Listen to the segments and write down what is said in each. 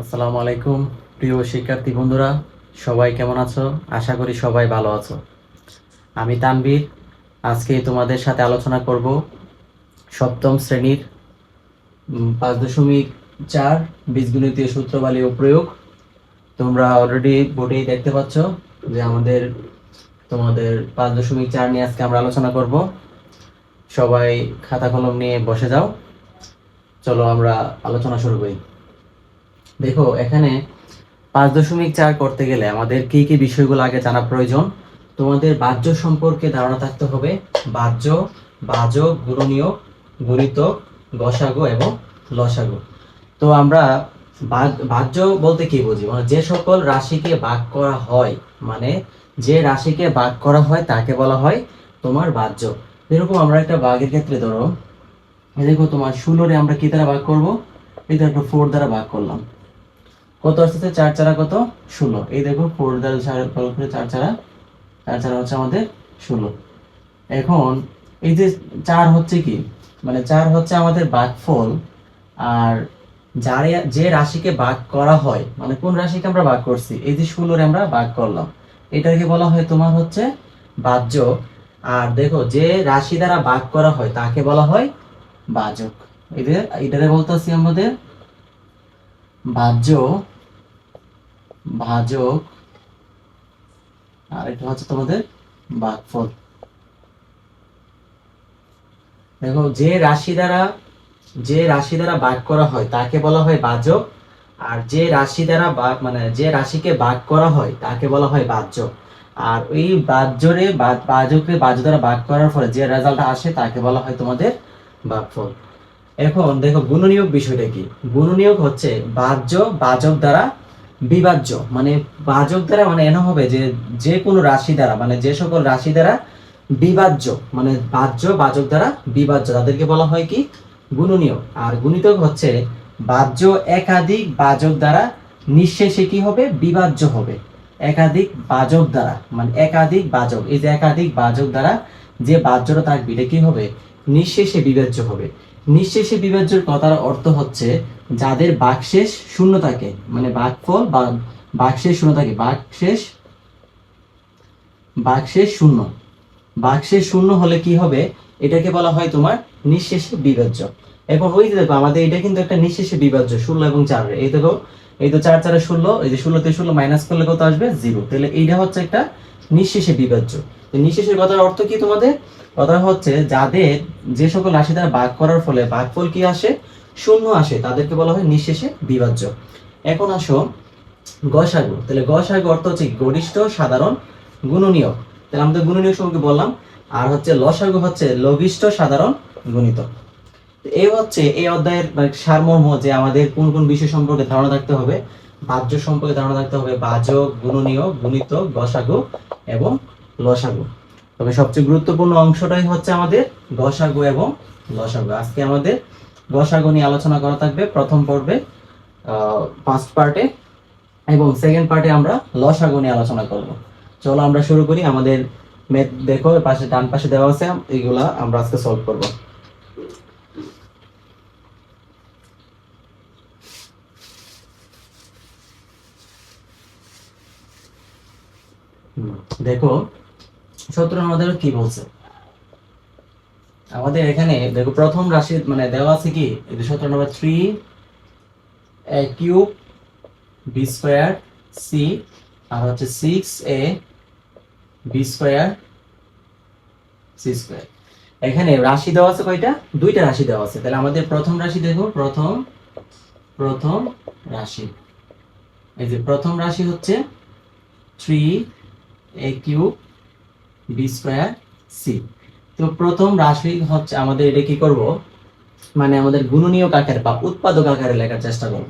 আসসালামু আলাইকুম প্রিয় শিক্ষার্থী বন্ধুরা, সবাই কেমন আছো? আশা করি সবাই ভালো আছো। আমি তানভীর। আজকে তোমাদের সাথে আলোচনা করব সপ্তম শ্রেণীর 5.4 বীজগণিতীয় সূত্রাবলী ও প্রয়োগ। তোমরা অলরেডি বোর্ডেই দেখতে পাচ্ছ যে তোমাদের 5.4 নিয়ে আজকে আমরা আলোচনা করব। সবাই খাতা কলম নিয়ে বসে যাও, চলো আমরা আলোচনা শুরু করি। দেখো, এখানে 5.4 করতে গেলে আমাদের কি কি বিষয়গুলো আগে জানা প্রয়োজন। তোমাদের বাহ্য সম্পর্কে ধারণা থাকতে হবে। বাহ্য, ভাজক, গুণনীয়ক, গুণিতক, গসাগু এবং লসাগু। তো আমরা বাহ্য বলতে কি বুঝি, মানে যে সকল রাশিকে ভাগ করা হয়, মানে যে রাশিকে ভাগ করা হয় তাকে বলা হয় তোমার বাহ্য। এরকম আমরা একটা ভাগের ক্ষেত্রে ধরো, দেখো তোমার 16 আমরা কি দ্বারা ভাগ করব? এই তো একটা 4 দ্বারা ভাগ করলাম। কত আসতেছে? 4 চারা কত? 16। এই দেখো 4 দ্বারা 4 চারা, 4 চারা হচ্ছে আমাদের 16। এখন এই যে 4 হচ্ছে কি, মানে 4 হচ্ছে আমাদের ভাগফল। আর যে রাশিকে ভাগ করা হয়, মানে কোন রাশিকে আমরা ভাগ করছি, এই যে 16 আমরা ভাগ করলাম, এটাকে বলা হয় তোমার হচ্ছে ভাজ্য। আর দেখো, যে রাশি দ্বারা ভাগ করা হয় তাকে বলা হয় ভাজক। এটারে বলতেছি আমাদের ভাজ্য, ভাজক। আর এটা হচ্ছে তোমাদের ভাগফল। দেখো, যে রাশি দ্বারা ভাগ করা হয় তাকে বলা হয় ভাজক। আর যে রাশি দ্বারা মানে যে রাশিকে ভাগ করা হয় তাকে বলা হয় ভাজ্য। আর ওই ভাজকে ভাজ্য দ্বারা ভাগ করার ফলে যে রেজাল্ট আসে তাকে বলা হয় তোমাদের ভাগফল। এখন দেখো, গুণনীয়ক বিষয়টা কি। গুণনীয়ক হচ্ছে ভাজ্য ভাজক দ্বারা বিভাজ্য, মানে ভাজক দ্বারা, মানে এনে হবে যে যে কোনো রাশি দ্বারা, মানে যে সকল রাশি দ্বারা বিভাজ্য, মানে ভাজ্য ভাজক দ্বারা বিভাজ্য, তাদেরকে বলা হয় কি? গুণনীয়ক। আর গুণিতক হচ্ছে ভাজ্য একাধিক ভাজক দ্বারা নিঃশেষে কি হবে? বিভাজ্য হবে। একাধিক ভাজক দ্বারা, মানে একাধিক ভাজক, এই যে একাধিক ভাজক দ্বারা যে ভাজ্যটা থাকবে এটা কি হবে? নিঃশেষে বিভাজ্য হবে। নিঃশেষে বিভাজ্যের কথার অর্থ হচ্ছে যাদের ভাগশেষ শূন্য থাকে, মানে ভাগফল বা ভাগশেষ শূন্য থাকে। ভাগশেষ শূন্য, ভাগশেষ শূন্য হলে কি হবে? এটাকে বলা হয় তোমার নিঃশেষে বিভাজ্য। এখন ওই যে দেখো, আমাদের এটা কিন্তু একটা নিঃশেষে বিভাজ্য, 16 এবং 4। এই দেখো, এই তো 4 4 16, এই যে 16 তে 16 মাইনাস করলে কত আসবে? 0। তাহলে এইটা হচ্ছে একটা নিঃশেষে বিভাজ্য। তো নিঃশেষের কথার অর্থ কি তোমাদের? কথা হচ্ছে যাদের যে সকল রাশি দ্বারা ভাগ করার ফলে ভাগফল কি আসে? শূন্য আসে, তাদেরকে বলা হয় নিঃশেষে বিভাজ্য। এখন আসো গসাগু। তাহলে গসাগু অর্থ হচ্ছে গরিষ্ঠ সাধারণ গুণনীয়ক। তাহলে আমাদের গুণনীয়ক সম্পর্কে বললাম। আর হচ্ছে লসাগু হচ্ছে লঘিষ্ঠ সাধারণ গুণিতক। এই হচ্ছে এই অধ্যায়ের সারমর্ম, যে আমাদের কোন কোন বিষয় সম্পর্কে ধারণা থাকতে হবে। ভাজ্য সম্পর্কে ধারণা থাকতে হবে, ভাজক, গুণনীয়ক, গুণিতক, গসাগু এবং লসাগু। তবে সবচেয়ে গুরুত্বপূর্ণ অংশটাই হচ্ছে আমাদের গসাগু এবং লসাগু। আজকে আমাদের গসাগু নিয়ে আলোচনা করা থাকবে প্রথম পর্বে, ফার্স্ট পার্টে, এবং সেকেন্ড পার্টে আমরা লসাগু নিয়ে আলোচনা করব। চলো আমরা শুরু করি। আমাদের ম্যাথ দেখো, পাশে ডান পাশে দেওয়া আছে, এইগুলা আমরা আজকে সলভ করব। দেখো, সূত্র আমাদের কি বলছে। আমাদের এখানে দেখো, প্রথম রাশি মানে দেওয়া আছে কি, এই যে সূত্র number 3a cube B square C, আর হচ্ছে 6a B square C square. এখানে রাশি দেওয়া আছে কয়টা? দুইটা রাশি দেওয়া আছে। তাহলে আমাদের প্রথম রাশি দেখো, প্রথম রাশি, এই যে প্রথম রাশি হচ্ছে 3a cube B square C. তো প্রথম রাশি হচ্ছে আমাদের, এটা কি করব, মানে আমাদের গুণনীয়ক আকারে বা উৎপাদক আকারে লেখার চেষ্টা করব।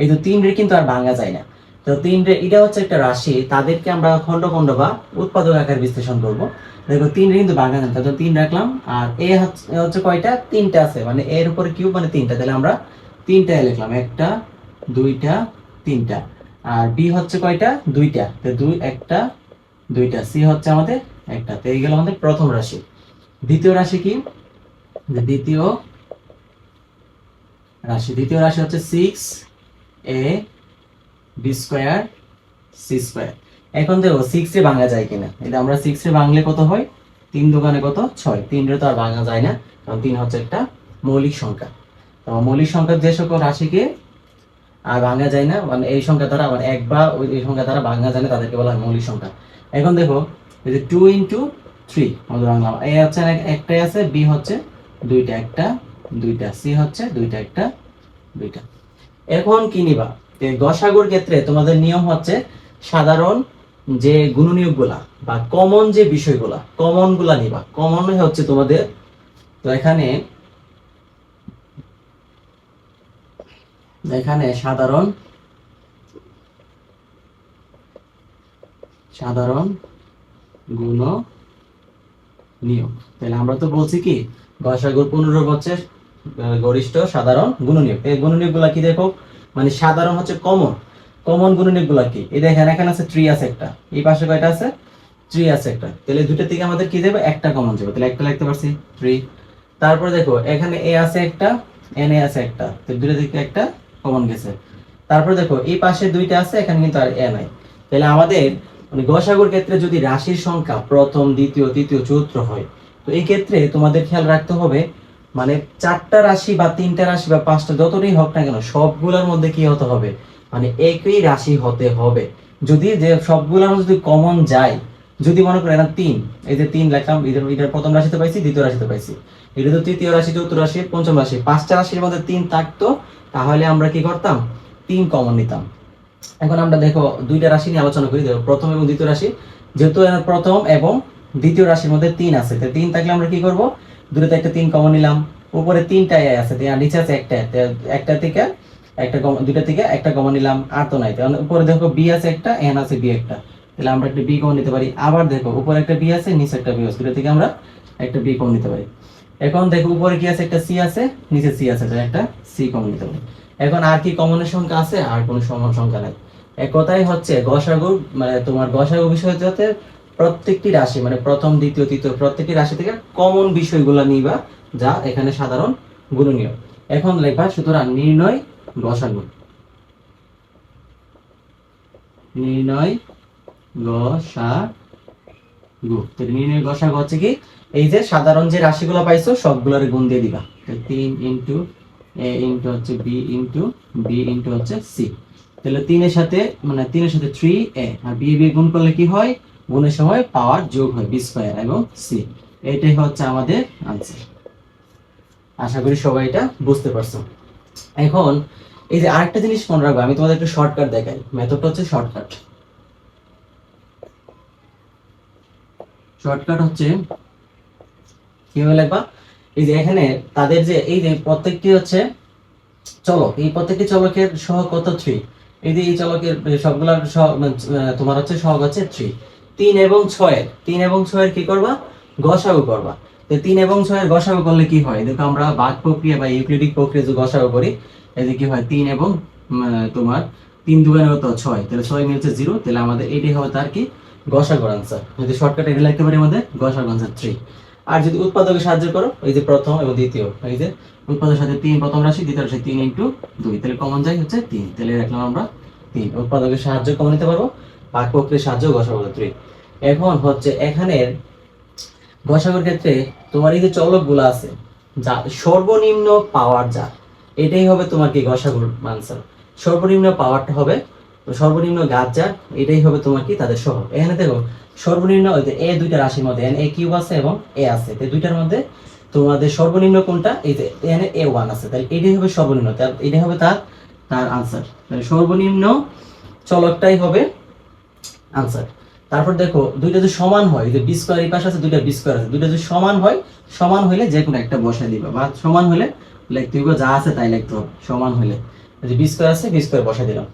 এই তো 3 রে কিন্তু আর ভাঙা যায় না। তো 3 রে, এটা হচ্ছে একটা রাশি, তাদেরকে আমরা খণ্ড খণ্ড বা উৎপাদক আকারে বিশ্লেষণ করব। দেখো 3 রে কিন্তু ভাঙা যায় না, তো 3 রাখলাম। আর এ হচ্ছে কয়টা? 3টা আছে, মানে এর উপরে কিউব মানে 3টা, তাহলে আমরা 3টা লিখলাম, একটা, দুইটা, 3টা। আর বি হচ্ছে কয়টা? 2টা, তো 2 একটা, 2টা। সি হচ্ছে আমাদের একটা। তো এই গেল আমাদের প্রথম রাশি। দ্বিতীয় রাশি কি? দ্বিতীয় রাশি হচ্ছে 6a B square C square. এখন দেখো 6 রে ভাঙা যায় কিনা, এটা আমরা 6 রে ভাঙলে কত হয়, 3 দোকানে কত 6, 3 রে তো আর ভাঙা যায় না, কারণ 3 হচ্ছে একটা মৌলিক সংখ্যা। তো মৌলিক সংখ্যার যে সকল রাশিকে আর ভাঙা যায় না, মানে এই সংখ্যা দ্বারা মানে এক বা ওই সংখ্যা দ্বারা ভাঙা যায় না, তাদেরকে বলা হয় মৌলিক সংখ্যা। এখন দেখো এই যে 2 ইন্টু 3 আমাদের বাংলা এ হচ্ছে একটাই আছে, বি হচ্ছে দুইটা, একটা দুইটা, সি হচ্ছে দুইটা, একটা দুইটা। এখন কি নিবা, গসাগুর ক্ষেত্রে তোমাদের নিয়ম হচ্ছে সাধারণ যে গুণনীয়কগুলা বা কমন যে বিষয়গুলা, কমন গুলা নিবা। কমন হচ্ছে তোমাদের, তো এখানে এখানে সাধারণ সাধারণ গুণ নিয়ম। তাহলে আমরা তো বলছি কি গসাগুর পুনরূপ হচ্ছে গরিষ্ঠ সাধারণ গুণনীয়ক। এই গুণনীয়কগুলা কি দেখো, মানে সাধারণ হচ্ছে কমন, কমন গুণনীয়কগুলা কি, এই দেখেন এখানে আছে 3 আছে একটা, এই পাশে কয়টা আছে 3 আছে একটা, তাহলে দুটো থেকে আমাদের কি দেবে, একটা কমন যাবে, তাহলে একটা লিখতে পারছি 3। তারপর দেখো এখানে এ আছে একটা, এন এ আছে একটা, তো দুটো থেকে একটা কমন গেছে। তারপর দেখো এই পাশে দুইটা আছে, এখানে কিন্তু আর এ নাই। তাহলে আমাদের মানে গসাগুর ক্ষেত্রে যদি রাশির সংখ্যা প্রথম, দ্বিতীয়, তৃতীয়, চতুর্থ হয়, তো এই ক্ষেত্রে তোমাদের খেয়াল রাখতে হবে মানে 4টা রাশি বা 3টা রাশি বা 5টা যতটাই হোক না কেন, সবগুলোর মধ্যে কি হতে হবে, মানে একই রাশি হতে হবে। যদি যে সবগুলোর মধ্যে যদি কমন যায়, যদি মনে করেন এটা 3, এই যে 3 লিখলাম, এটার প্রথম রাশিতে পাইছি, দ্বিতীয় রাশিতে পাইছি, এটা তো তৃতীয় রাশি, চতুর্থ রাশি, পঞ্চম রাশি, 5টা রাশির মধ্যে 3 থাকতো, তাহলে আমরা কি করতাম, 3 কমন নিতাম। এখন আমরা দেখো দুইটা রাশি নিয়ে আলোচনা করি, দেখো প্রথম এবং দ্বিতীয় রাশি, যেহেতু প্রথম এবং দ্বিতীয় রাশির মধ্যে 3 আছে, তো 3 থাকলে আমরা কি করব, দুটোতে একটা 3 কমন নিলাম, উপরে 3টাই আছে, আর নিচে আছে একটা, একটা থেকে একটা কমন, দুটো থেকে একটা কমন নিলাম, আর তো নাই। তাহলে উপরে দেখো বি আছে একটা, এন আছে বি একটা, তাহলে আমরা একটা বি কমন নিতে পারি। আবার দেখো উপরে একটা বি আছে, নিচে একটা বি আছে, দুটো থেকে আমরা একটা বি কমন নিতে পারি। এখন দেখো উপরে কি আছে, একটা সি আছে, নিচে সি আছে, তাহলে একটা সি কমন নিতে পারি। এখন আর কি কমনের সংখ্যা আছে, আর কোনো সমান সংখ্যা নাই। এক কথাই হচ্ছে গসাগু, মানে তোমার গসাগু বিষয় হচ্ছে প্রত্যেকটি রাশি মানে প্রথম, দ্বিতীয়, তৃতীয় প্রত্যেকটি রাশি থেকে কমন বিষয়গুলো নিবা, যা এখানে সাধারণ গুণনীয়। এখন লেখা সুতরাং নির্ণয় গসাগু, নির্ণয় গসাগু। তো নির্ণয় গসাগু হচ্ছে কি, এই যে সাধারণ যে রাশিগুলো পাইছো সবগুলোর গুণ দিয়ে দিবা, 3 ইনটু এ ইনটু হচ্ছে বি ইনটু বি ইনটু হচ্ছে সি। তাহলে 3 এর সাথে মানে 3 এর সাথে 3a আর b গুণ করলে কি হয়, গুণের সময় পাওয়ার যোগ হয়, b স্কয়ার এবং c। এটাই হচ্ছে আমাদের आंसर। আশা করি সবাই এটা বুঝতে পারছো। এখন এই যে আরেকটা জিনিস মনে রাখবে, আমি তোমাদের একটু শর্টকাট দেখাই, মেথডটা হচ্ছে শর্টকাট। শর্টকাট হচ্ছে কিভাবে লিখবা, এই যে এখানে তাদের যে এই যে প্রত্যেকটি হচ্ছে চলক, এই প্রত্যেকটি চলকের সহগ কত 3, এই যে এই চলকের সবগুলোর তোমার হচ্ছে সহগ হচ্ছে 3। 3 এবং 6 এর কি করবা, গসাগু করবা। তো 3 এবং 6 এর গসাগু করলে কি হয়, দেখো আমরা ভাগ প্রক্রিয়া বা ইউক্লিডিক প্রক্রিয়া যে গসাগু করি, এই যে কি হয় 3 এবং তোমার 3 দুগুণে কত 6, তাহলে 6 মিলছে 0, তাহলে আমাদের এটাই হবে তার কি গসাগুর आंसर। যদি শর্টকাটে এটা লিখতে পারি আমাদের গসাগু आंसर 3। আর যদি উৎপাদকে সাহায্য করো, এই যে প্রথম এবং দ্বিতীয়, এই যে উৎপাদকের সাথে 3 প্রথম রাশি, দ্বিতীয় রাশি 3 ইনটু 2, তাহলে কমন যায় হচ্ছে 3, তাহলে রাখলাম আমরা 3। উৎপাদকের সাহায্য কমন নিতে পারবো, ভাগ প্রক্রিয়ার সাহায্য গসাগু 3। এখন হচ্ছে এখানের গসাগুর ক্ষেত্রে তোমার এই যে চলকগুলো আছে, যা সর্বনিম্ন পাওয়ার যা, এটাই হবে তোমার কি গসাগুর आंसर। সর্বনিম্ন পাওয়ারটা হবে, সর্বনিম্ন ঘাত যা, এটাই হবে তোমার কি তাদের সহগ। এখানে দেখো সর্বনিম্ন ওই যে এ দুইটা রাশির মধ্যে এন এ কিউব আছে এবং এ আছে, এই দুইটার মধ্যে তোমাদের সর্বনিম্ন কোনটা, এই যে এখানে এ ওয়ান আছে, তাহলে এটাই হবে সর্বনিম্ন, এটাই হবে তার তার आंसर। তাহলে সর্বনিম্ন চলকটাই হবে आंसर। তারপর দেখো দুইটা যদি সমান হয়, যে বি স্কয়ার এই পাশে আছে, দুইটা বি স্কয়ার আছে, দুইটা যদি সমান হয়, সমান হইলে যে কোনো একটা বসায় দিবা, বা সমান হলে লিখতে হবে যা আছে তাই লিখতে হবে, সমান হলে যে বি স্কয়ার আছে বি স্কয়ার বসায় দিলাম।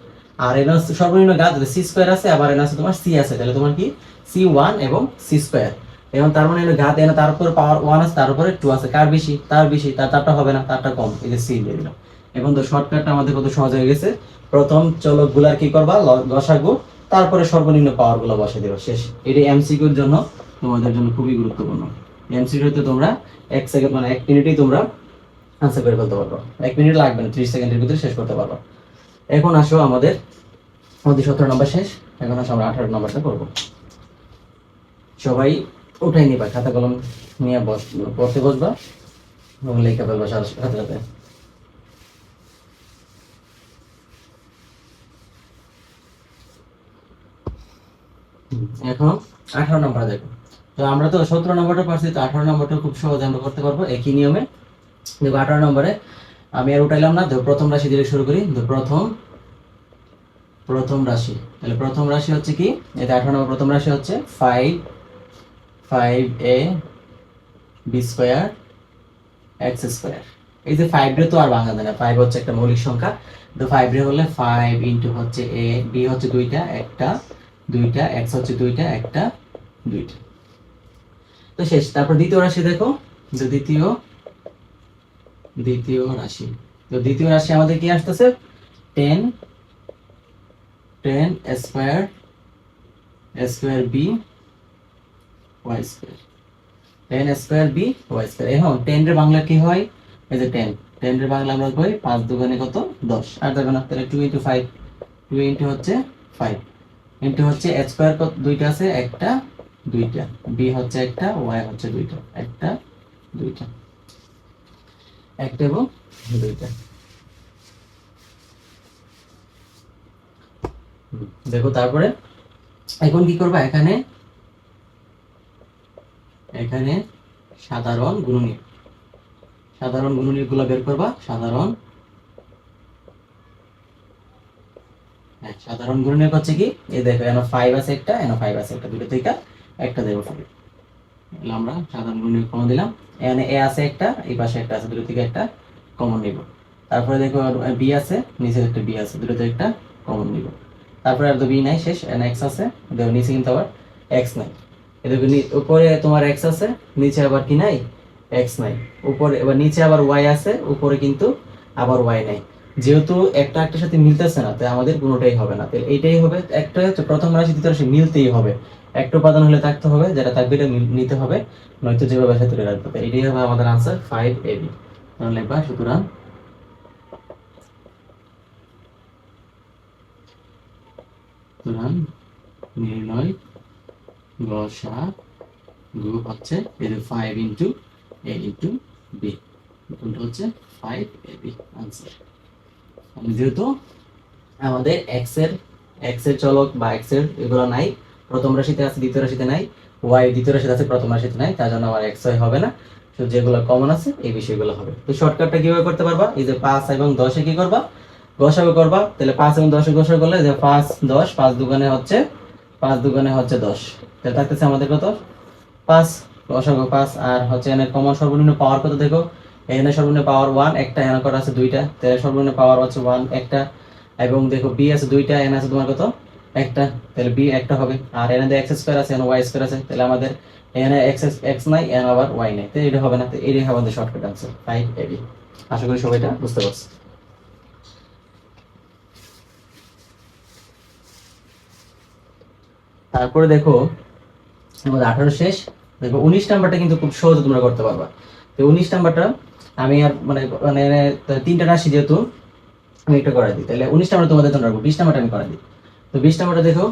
আর এর সর্বনিম্ন ঘাত সি স্কয়ার আছে, আবার এর আছে তোমার সি আছে, তাহলে তোমার কি c1 এবং c স্কয়ার। এবং তার মানে হলো ঘাত এনে তার উপর পাওয়ার 1 আছে, তার উপরে 2 আছে, কার বেশি, তার বেশি, তারটা হবে না, তারটা কম, এই যে c দিয়ে দিলাম। এখন তো শর্টকাটটা আমাদের কত সহজ হয়ে গেছে, প্রথম চলকগুলার কি করবা গসাগু, তারপরে সর্বনিম্ন পাওয়ারগুলো বসাই দেবা, শেষ। এটি এমসিকিউর জন্য তোমাদের জন্য খুবই গুরুত্বপূর্ণ। এমসিকিউতে তোমরা 1 সেকেন্ড মানে 1 মিনিটেই তোমরা আনসার করে ফেলতে পারবে, 1 মিনিট লাগবে না, 30 সেকেন্ডের ভিতরে শেষ করতে পারবে। এখন আসো আমাদের আমাদের 17 নম্বর শেষ। এখন আসলে আমরা 18 নম্বরটা করব। সবাই উঠাই নিবা, খাতা কলম নিয়ে পড়তে বসবা এবং লেখা ফেলবা সাথে সাথে। এখন 18 নম্বর দেখো। তো আমরা তো 17 নম্বরটা পারছি, তো 18 নম্বরটা খুব সহজে আমরা করতে পারবো একই নিয়মে। দেখো 18 নম্বরে আমি আর উঠাইলাম না, তো প্রথম রাশি দিয়ে শুরু করি। তো প্রথম রাশি, তাহলে প্রথম রাশি হচ্ছে কি, এটা 18 নম্বর প্রথম রাশি হচ্ছে 5a b square x square. এই যে 5 রে তো আর ভাঙা যায় না, 5 হচ্ছে একটা মৌলিক সংখ্যা। তো 5 রে হলে 5 ইনটু হচ্ছে a, b হচ্ছে দুইটা, একটা দুইটা, x হচ্ছে দুইটা, একটা দুইটা। তো শেষ। তারপর দ্বিতীয় রাশি দেখো, তো দ্বিতীয় রাশি, তো দ্বিতীয় রাশি আমাদের কি আসতেছে 10 square b y square, 10 square b y square. এখন 10 এর বাংলা কি হয়, এই যে 10 এর বাংলা আমরা কই 5 দুগুণে কত 10, আর দেখো না, তাহলে 2 ইনটু 5, 2 ইনটু হচ্ছে 5 ইনটু হচ্ছে h স্কয়ার দুইটা আছে, একটা দুইটা, b হচ্ছে একটা, y হচ্ছে দুইটা, একটা দুইটা, একটা এবং দুইটা। দেখো তারপরে এখন কি করবা, এখানে সাধারণ গুণনীয়ক গুলো বের করবা। সাধারণ গুণনীয়ক হচ্ছে কি, এই দেখো এখানে 5 আছে একটা, এখানে 5 আছে একটা, দুটো থেকে একটা দেব। আমরা সাধারণ গুণনীয়ক কমন দিলাম। এখানে a আছে একটা, এই পাশে একটা আছে, দুটো থেকে একটা কমন নিব। তারপরে দেখো b আছে, নিচে একটা b আছে, দুটো থেকে একটা কমন নিব। তারপরে আর তো b নাই, শেষ। এখানে x আছে, দেখো নিচে কিন্তু আবার x নাই। এদিকে উপরে তোমার x আছে, নিচে আবার কি নাই, x নাই। উপরে এবার নিচে আবার y আছে, উপরে কিন্তু আবার y নাই। যেহেতু একটা একটার সাথে মিলতেছে না, তাই আমাদের কোনোটাই হবে না। তাহলে এইটাই হবে, একটা হচ্ছে প্রথম রাশি দ্বিতীয় রাশি মিলতেই হবে। একটা উপাদান হলে থাকতে হবে, যেটা থাকবে এটা নিতে হবে, নয়তো যেভাবে আছে তুলে রাখতে হবে। এটাই হবে আমাদের আনসার 5ab। তাহলে লিখবা সুতরাং নির্ণয় গসাগু হচ্ছে এই যে 5 ইনটু a ইনটু b, কোনটা হচ্ছে 5ab आंसर। যেহেতু আমাদের x এর চলক বা x এর এগুলো নাই, প্রথম রাশিতে আছে দ্বিতীয় রাশিতে নাই, y দ্বিতীয় রাশিতে আছে প্রথম রাশিতে নাই, তার জন্য আমার xy হবে না। তো যেগুলো কমন আছে এই বিষয়গুলো হবে। তো শর্টকাটটা কিভাবে করতে পারবা, এই যে 5 এবং 10 এ কি করবা, গসাগু করবা। তাহলে 5 এবং 10 এর গসাগু করলে যে 5 10, 5 দুগুণে হচ্ছে 10, তাহলে থাকতেছে আমাদের কত 5, গসাগু 5। আর হচ্ছে এর কমন সর্বনিম্ন পাওয়ার কত দেখো, এখানে সর্বনিম্ন পাওয়ার 1 একটা, এখানে কত আছে দুইটা, তাহলে সর্বনিম্ন পাওয়ার হচ্ছে 1 একটা। এবং দেখো b আছে দুইটা, n আছে তোমার কত একটা, তাহলে b একটা হবে। আর এখানে x স্কয়ার আছে, এখানে y স্কয়ার আছে, তাহলে আমাদের এখানে x নাই, এখানে আবার y নাই, তাহলে এটা হবে না। তো এটাই হবে আমাদের শর্টকাট आंसर 5ab। আশা করি সবাই এটা বুঝতে পারছো। তারপরে দেখো আমাদের 18 শেষ। দেখো 19 নাম্বারটা কিন্তু খুব সহজে তোমরা করতে পারবা। তো 19 নাম্বারটা আমি আর মানে মানে তিনটা রাশি যেহেতু আমি একটা করে দিই, তাহলে 19 নাম্বার তোমাদের জন্য রাখবো, 20 নাম্বারটা আমি করে দিই। তো 20 নাম্বারটা দেখো,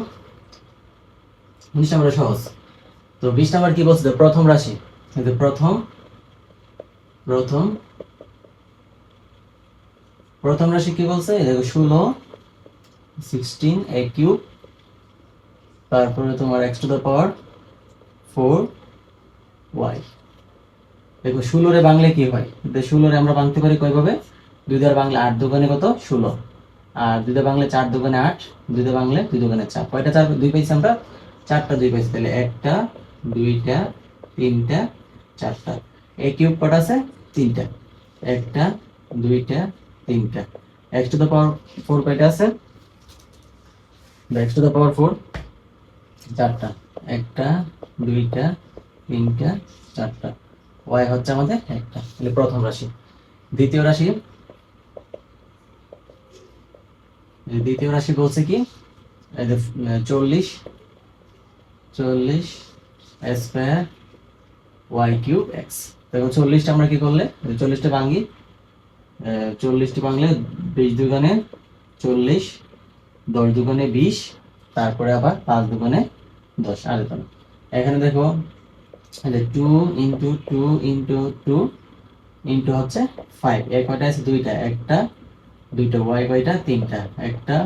19 নাম্বারটা সহজ। তো 20 নাম্বার কি বলছে, প্রথম রাশি, কিন্তু প্রথম রাশি কি বলছে, দেখো 16 a কিউব, তারপরে তোমার x to the power 4y। দেখো 16 রে বাংলা কি হয়, 16 রে আমরা ভাঙতে পারি কয়ভাবে, 2 দ্বারা বাংলা 8 দুগুণে কত 16, আর 2 দ্বারা বাংলা 4 দুগুণে 8, 2 দ্বারা বাংলা 2 দুগুণে 4। কয়টা 4 2 পাইছি আমরা, 4টা 2 পাইছি। তাহলে একটা দুইটা তিনটা চারটা, a কিউব কত আছে 3টা, একটা দুইটা তিনটা, x টু দ্য পাওয়ার 4 কয়টা আছে, x টু দ্য পাওয়ার 4 চারটা, একটা দুইটা তিনটা চারটা, y হচ্ছে আমাদের একটা। তাহলে প্রথম রাশি। দ্বিতীয় রাশি বলছে কি, এই যে 40 স্কয়ার y কিউব x। দেখো 40টা আমরা কি করলে, 40টা ভাঙি, 40টি ভাঙলে 20 দুগুণে 40, 10 দুগুণে 20, তারপরে আবার 5 দুগুণে 10 আর এটা না। এখানে দেখো এই যে 2 ইনটু 2 ইনটু 2 ইনটু হচ্ছে 5, এই কয়টা আছে দুইটা, একটা দুইটা, y কয়টা তিনটা, একটা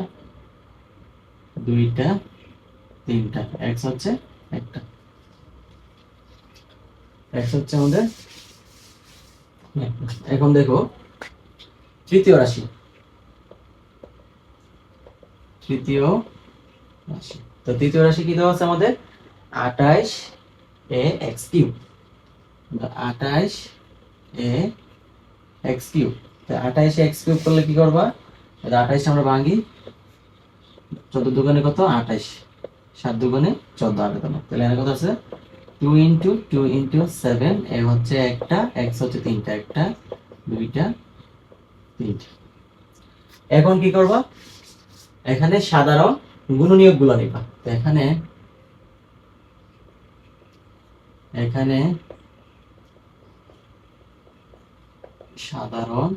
দুইটা তিনটা, x হচ্ছে একটা, x হচ্ছে আমাদের একটা। এখন দেখো তৃতীয় রাশি, তৃতীয় রাশি, তো তৃতীয় রাশি কি দেওয়া আছে আমাদের 28 a x cube, 28 a x cube. তো 28 x কিউব করলে কি করবা, 28 আমরা ভাঙি, 14 দুগুণে কত 28, 7 দুগুণে 14 আর কত, তাহলে এখানে কত আছে 2 ইনটু 2 ইনটু 7, এ হচ্ছে একটা, x হচ্ছে তিনটা, একটা দুইটা তিনটা। এখন কি করবা, এখানে সাধারণ গুণনীয়ক গুলো নিবা। তো এখানে এখানে সাধারণ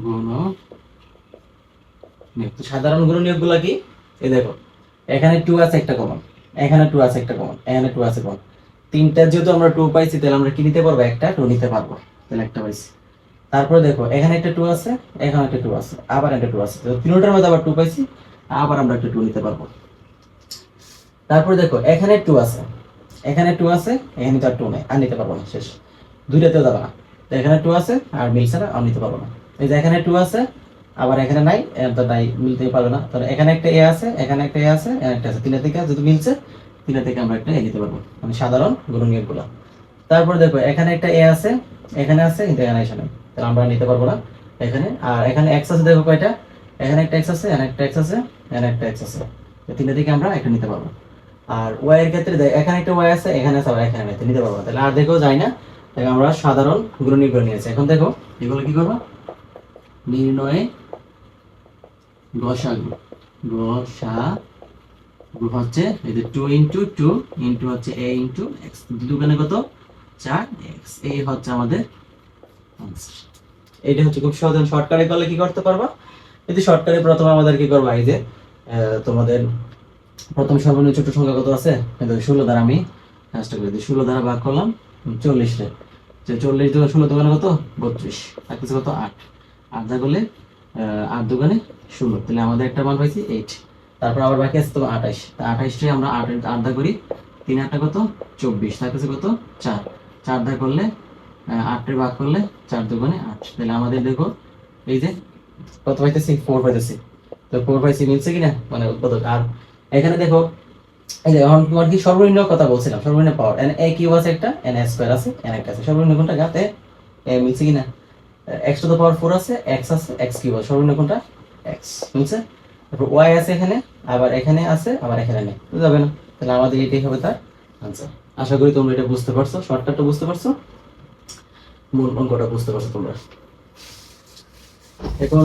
গুণনীয়ক, তো সাধারণ গুণনীয়ক গুলা কি, এই দেখো এখানে 2 আছে একটা কমন, এখানে 2 আছে একটা কমন, এখানে 2 আছে কমন, তিনটা যেহেতু আমরা 2 পাইছি তাহলে আমরা কি নিতে পারবো, একটা 2 নিতে পারবো, তাহলে একটা পাইছি। তারপরে দেখো এখানে একটা 2 আছে, এখানে একটা 2 আছে, আবার একটা 2 আছে, তো তিনটার মধ্যে আবার 2 পাইছি, আবার আমরা একটা 2 নিতে পারবো। তারপরে দেখো এখানে 2 আছে, এখানে 2 আছে, এখানে তো আর 2 নেই, আর নিতে পারবো না, শেষ, দুইটাতেও যাবে না। তো এখানে 2 আছে আর মিলছে না, আর নিতে পারবো না। এই যে এখানে 2 আছে, আবার এখানে নাই, তো নাই, মিলতে পারবে না। তাহলে এখানে একটা এ আছে, এখানে একটা এ আছে, এখানে একটা আছে, তিনটা থেকে যদি মিলছে, তিনটা থেকে আমরা একটা এ নিতে পারবো, মানে সাধারণ গুণনীয়কগুলো। তারপরে দেখো এখানে একটা এ আছে, এখানে আছে, কিন্তু এখানে এসে নাই, তাহলে আমরা নিতে পারবো না এখানে। আর এখানে এক্স আছে, দেখো কয়টা, এখানে একটা এক্স আছে, এখানে একটা এক্স আছে, এখানে একটা এক্স আছে, তিনটা থেকে আমরা একটা নিতে পারবো। আর ওয়াই এর ক্ষেত্রে এখানে একটা ওয়াই আছে, এখানে আছে, আবার এখানে নাই, নিতে পারবো না। তাহলে আর দেখো যায় না, তাহলে আমরা সাধারণ গুণনীয়ক করে নিয়েছি। এখন দেখো এগুলো কি করবো, নির্ণয়ে গসাগু, গসাগু হচ্ছে এই যে 2 ইনটু 2 ইনটু হচ্ছে a ইনটু x, দুটোখানে কত 4x, এই হচ্ছে আমাদের আনসার। এইটা হচ্ছে খুব সহজ, শর্টকাটে করলে কি করতে পারবা, যদি শর্টকাটে প্রথমে আমাদের কি করবা, এই যে তোমাদের প্রথম সর্বনিম্ন ছোট সংখ্যা কত আছে, 16 দ্বারা আমি কাজটা করে দিই, 16 দ্বারা ভাগ করলাম 40 রে, যে 40 দুগুণ 16 দুগুণে কত 32, থাকতেছে কত 8, 8 দা করলে 8 দুগুণে 16, তাহলে আমাদের একটা মান পাইছি 8। তারপর আবার বাকি আছে তো 28, তা 28 রে আমরা 8 দা করি, 3 8 কত 24, থাকতেছে কত 4, 4 দা করলে 8 রে ভাগ করলে 4 দুগুণে 8, তাহলে আমাদের দেখো এই যে কত পাইতেছি 4 পাইতেছি। তো 4 পাইছি, মিলছে কিনা, মানে কত। আর এখানে দেখো এই যে এখন তোমার কি সর্বনিম্ন কথা বলছিলাম, সর্বনিম্ন পাওয়ার এন এ কিউব আছে একটা, এন এ স্কয়ার আছে, এন একটা আছে, সর্বনিম্ন কোনটা গাতে এ মিলছে কিনা, x টু দ্য পাওয়ার 4 আছে, x আছে, x কিউব আছে, সর্বনিম্ন কোনটা x মিলছে। তারপর y আছে এখানে, আবার এখানে আছে, আবার এখানে নেই, বুঝা যাবে না, তাহলে আমাদের এটাই হবে তার आंसर। আশা করি তোমরা এটা বুঝতে পারছো, শর্টকাটটা বুঝতে পারছো, মূল অঙ্কটা বুঝতে পারছো তোমরা। এখন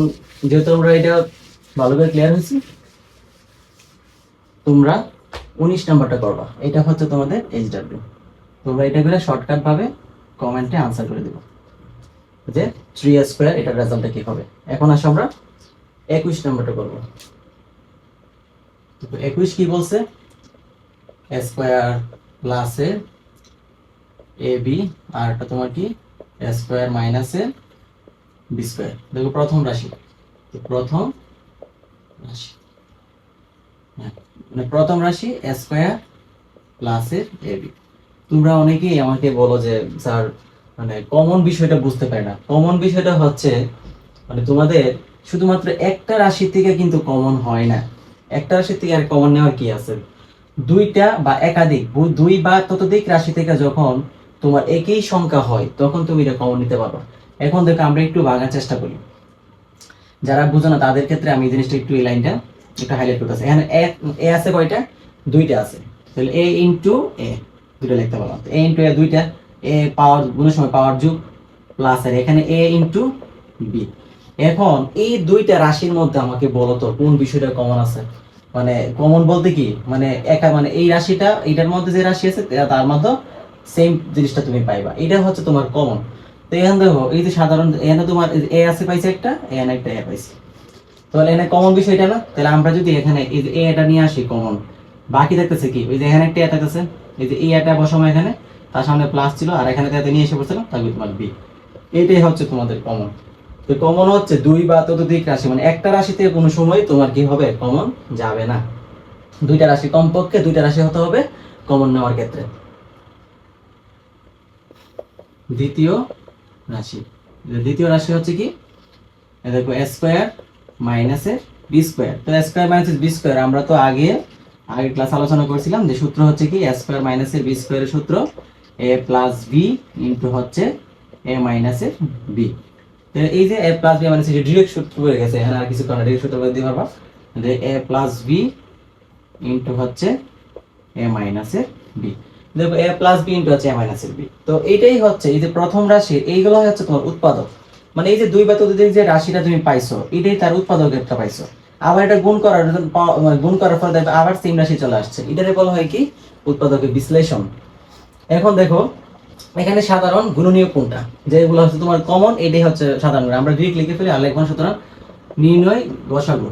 যেহেতু আমরা এটা ভালো করে ক্লিয়ার হয়েছি, তোমরা 19 নাম্বারটা করবা, এটা হচ্ছে তোমাদের এইচডব্লিউ। তোমরা এটা করে শর্টকাট ভাবে কমেন্টে आंसर করে দিবা যে 3a স্কয়ার এটার রেজাল্টটা কি হবে। এখন আসো আমরা 21 নাম্বারটা করব। তো 21 কি বলছে, a square plus A ab, আর এটা তোমার কি a square minus A b square. দেখো প্রথম রাশি, তো প্রথম রাশি মানে প্রথম রাশি a স্কয়ার প্লাস এর ab। তোমরা অনেকেই আমাকে বলো যে স্যার মানে কমন বিষয়টা বুঝতে পারে না। কমন বিষয়টা হচ্ছে মানে তোমাদের শুধুমাত্র একটা রাশি থেকে কিন্তু কমন হয় না, একটা রাশি থেকে আর কমন নেওয়ার কি আছে, দুইটা বা একাধিক দুই বা ততোধিক রাশি থেকে যখন তোমার একই সংখ্যা হয় তখন তুমি এটা কমন নিতে পারো। এখন দেখো আমরা একটু ভাঙার চেষ্টা করি, যারা বুঝো না তাদের ক্ষেত্রে আমি এই জিনিসটা একটু এই লাইনটা একটু হাইলাইট করতেছি। এখানে এ আছে কয়টা, দুইটা আছে, তাহলে এ ইনটু এ দুইটা লিখতে পারলাম। এ ইনটু এ দুইটা, এ পাওয়ার গুণের সময় পাওয়ার যোগ প্লাস আর এখানে এ ইনটু বি। এখন এই দুইটা রাশির মধ্যে আমাকে বলো তো কোন বিষয়টা কমন আছে, মানে কমন বলতে কি মানে একা মানে এই রাশিটা এটার মধ্যে যে রাশি আছে তার মধ্যে সেম জিনিসটা তুমি পাইবা, এটা হচ্ছে তোমার কমন। তো এখানে দেখো এই যে সাধারণ এখানে তোমার এ আছে পাইছে একটা, এখানে একটা এ পাইছে, তাহলে এখানে কমন বিষয়টা না, তাহলে আমরা যদি এখানে এই যে এ এটা নিয়ে আসি কমন, বাকি থাকতেছে কি, ওই যে এখানে একটা থাকতেছে, এই যে এই এটা বসাবো এখানে, তার সামনে প্লাস ছিল আর এখানে তাতে নিয়ে এসে পড়ছিলাম, তাহলে তোমার বি। এইটাই হচ্ছে তোমাদের কমন। তো কমন হচ্ছে দুই বা ততোধিক রাশি, মানে একটা রাশিতে কোনো সময় তোমার কি হবে, কমন যাবে না। দুইটা রাশি, কমপক্ষে দুইটা রাশি হতে হবে কমন নেওয়ার ক্ষেত্রে। দ্বিতীয় রাশি, দ্বিতীয় রাশি হচ্ছে কি, দেখো এ স্কোয়ার মাইনাসের বি স্কোয়ার। তো এ স্কোয়ার মাইনাসের বি স্কোয়ার আমরা তো আগের ক্লাস আলোচনা করেছিলাম যে সূত্র হচ্ছে কি, এ স্কোয়ার মাইনাসের বি স্কোয়ারের সূত্র এ প্লাস বি ইন্টু হচ্ছে এ মাইনাসের বি। এই যে এ প্লাস বি মাইনাস ডিরেক্ট সূত্র হয়ে গেছে, এখানে আর কিছু কারণে ডিরেক্ট সূত্র বলে দিতে পারবা যে এ প্লাস বি ইন্টু হচ্ছে এ মাইনাসের বি। দেখো এ প্লাস বি ইন্টু হচ্ছে এ মাইনাসের বি। তো এইটাই হচ্ছে এই যে প্রথম রাশি, এইগুলো হচ্ছে তোমার উৎপাদক, মানে এই যে দুই বা ততোধিক যে রাশিটা তুমি পাইছো এটাই তার উৎপাদক একটা পাইছো। আবার এটা গুণ করার গুণ করার পর দেখবে আবার সেম রাশি চলে আসছে, এটারে বলা হয় কি, উৎপাদকের বিশ্লেষণ। এখন দেখো এখানে সাধারণ গুণনীয়ক কোনটা, যেগুলো হচ্ছে তোমার কমন, এটাই হচ্ছে সাধারণ। আমরা ডিরেক্ট লিখে ফেলি আর লিখবো, সুতরাং নির্ণয় গসাগু,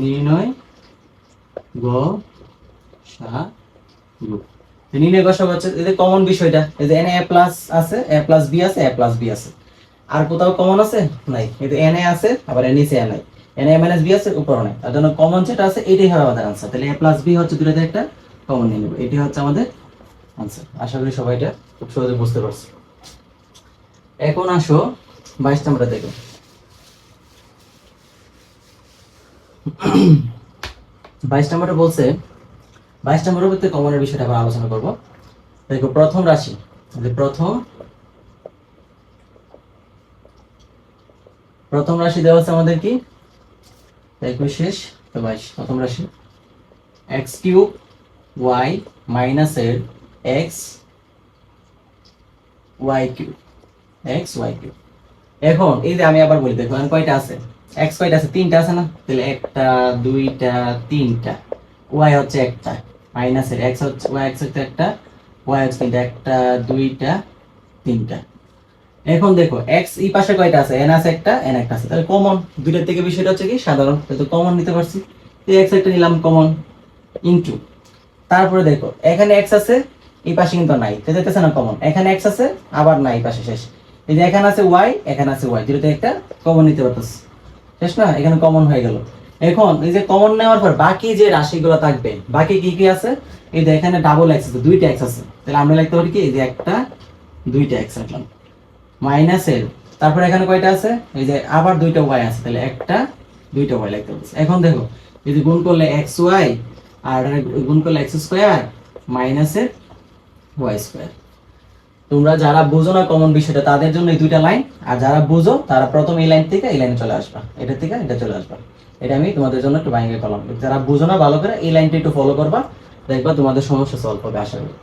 নির্ণয় গসাগু। নির্ণয় গসাগু হচ্ছে এই যে কমন বিষয়টা, এই যে এন এ প্লাস আছে, এ প্লাস বি আছে, এ প্লাস বি আছে, আর কোথাও কমন আছে নাই, এই যে এন এ আছে, আবার এর নিচে এন নাই, এন এ মাইনাস বি আছে, উপরে নাই, তার জন্য কমন যেটা আছে এটাই হবে আমাদের আনসার। তাহলে এ প্লাস বি হচ্ছে দুটোতে একটা কমন নিয়ে নেব, এটাই হচ্ছে আমাদের আনসার। আশা করি সবাই এটা খুব সহজে বুঝতে পারছো। এখন আসো 22 নম্বরে দেখো। 22 নম্বরে বলছে, 22 নম্বরের মধ্যে কমনের বিষয়টা আবার আলোচনা করব। দেখো প্রথম রাশি, যে প্রথম রাশি দেওয়া আছে আমাদের কি, দেখো শেষ তো 22 প্রথম রাশি x কিউব y মাইনাস এর x y cube, x y cube. এখন এই যে আমি আবার বলি, দেখো এখন কয়টা আছে, x কয়টা আছে, তিনটা আছে না, তাহলে একটা দুইটা তিনটা, y হচ্ছে একটা, মাইনাসের x হচ্ছে y x হচ্ছে একটা, y হচ্ছে তিনটা, একটা দুইটা তিনটা। এখন দেখো x এই পাশে কয়টা আছে, n আছে একটা, n একটা আছে, তাহলে কমন দুইটার থেকে বিষয়টা হচ্ছে কি সাধারণ, তো কমন নিতে পারছি, এই x একটা নিলাম কমন ইনটু, তারপরে দেখো এখানে x আছে, এই পাশে কিন্তু নাই, তো দেখতেছ না কমন, এখানে x আছে আবার নাই, এই পাশে শেষ, এই যে এখানে আছে y, এখানে আছে y, দুটোতে একটা কমন নিতে পারতেছি, শেষ না, এখানে কমন হয়ে গেল। এখন এই যে কমন নেওয়ার পর বাকি যে রাশিগুলো থাকবে, বাকি কি কি আছে, এই যে এখানে ডাবল x আছে, দুইটা x আছে, তাহলে আমরা লিখতে পারি কি, এই যে একটা দুইটা x রাখলাম মাইনাসের, তারপর এখানে কয়টা আছে, এই যে আবার দুইটা y আছে, তাহলে একটা দুইটা y লিখতে পারছি। এখন দেখো এই যে গুণ করলে xy আর গুণ করলে x স্কয়ার মাইনাসের y স্কয়ার। তোমরা যারা বুঝো না কমন বিষয়টা তাদের জন্য এই দুইটা লাইন, আর যারা বুঝো তারা প্রথম এই লাইন থেকে এই লাইনে চলে আসবা, এটা থেকে এটা চলে আসবা, এটা আমি তোমাদের জন্য একটু বাইরে করলাম। যারা বুঝো না ভালো করে এই লাইনটা একটু ফলো করবা, দেখবা তোমাদের সমস্যা সলভ হবে আশা করি।